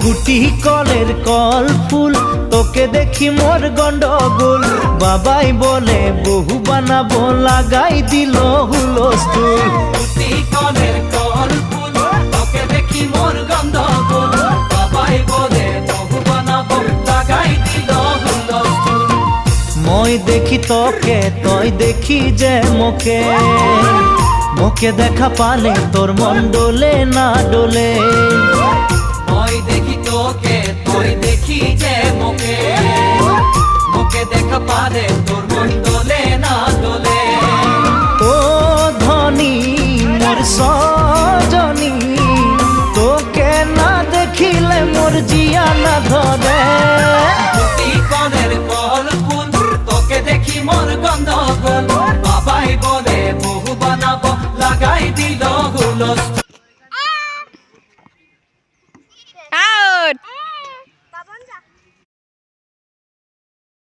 গুটি কলের কল ফুল, তোকে দেখি মোর গন্ডগোল। বাবাই বলে বহু বানাবো, লাগাই দিল হুলস্থুল। গুটি কলের কল ফুল, তোকে দেখি মোর গন্ডগোল। বাবাই বলে বহু বানাবো, লাগাই দিল হুলস্থুল। মই দেখি তোকে, তই দেখি যে মোকে, মোকে দেখা পালে তোর মন ডোলে না ডোলে। মই দেখি তোকে, তুই দেখি যে মোকে, মোকে দেখা পারে তোর মন দোলে না দোলে। ও ধনী মোর সজনী, তোকে না দেখিলে মোর জিয়া না ধরে। গুটি কলের কল ফুল, তোকে দেখি মোর গন্ডগোল। বাবাই বলে বহু বানাবো, লাগাই দিল হুলস্থুল। Out!